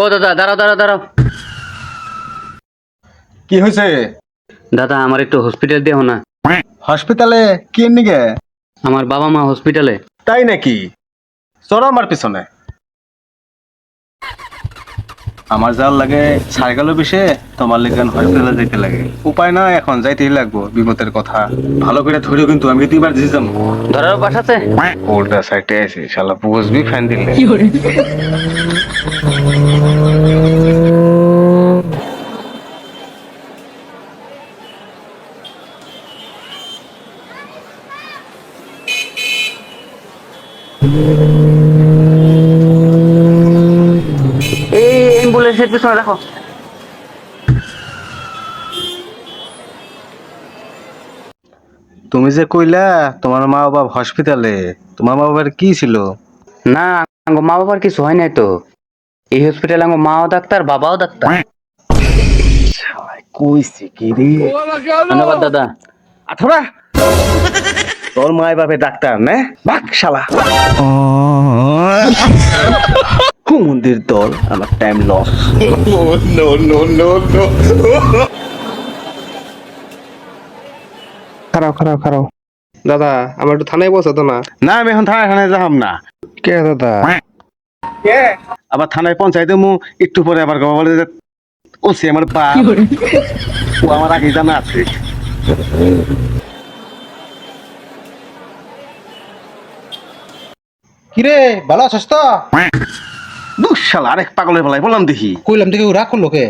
ও দাদা, দাঁড়াও দাঁড়াও দাঁড়াও। কি হয়েছে? দাদা, আমার একটু হসপিটাল দেও না। হসপিটালে কি নিগে? আমার বাবা মা হসপিটালে। তাই নাকি? চলো আমার পিছনে। আমার যার লাগে সাইকেলের বিষয়ে তোমার লেগে হসপিটালে যেতে লাগে। উপায় না, এখন যাইতেই লাগবো। বিপদের কথা ভালো করে ধরিও, কিন্তু আমি দুইবার দিয়ে যাবো। ধরার অভ্যাস আছে? ওল্টা সাইডে আছে, শালা বুঝবি ফ্যান দিলে। এই অ্যাম্বুলেন্সের পিছনে রাখো। তুমি যে কইলা তোমার মা বাবা হসপিটালে, তোমার মা বাবার কি ছিল? না, আঙ্গো মা বাবার কিছু হয় নাই তো। এই হসপিটালে আঙ্গো মাও ডাক্তার, বাবাও ডাক্তার। কইছি কি রে? ধন্যবাদ দাদা। আঠরা তোর মায় বাপে ডাক্তার না? ভাগ শালা। মন্দির দল, আমার টাইম লস। খারাপ খারাপ খারাপ। দাদা, আমার একটু থানায় পৌঁছা তো না। না, আমি এখন থানায় যাহাম না। কে দাদা? আবার থানায় পঞ্চায়েতে মু একটু পরে আবার গবা বলে যে ওসি আমার বাপ, ও আমার আগে জানা আছে। কিরে, ভালো আছিস তো? দুঃশালা আরেক পাগলের বেলায় বললাম দেখি। কইলাম দেখি রাগ করলো কে?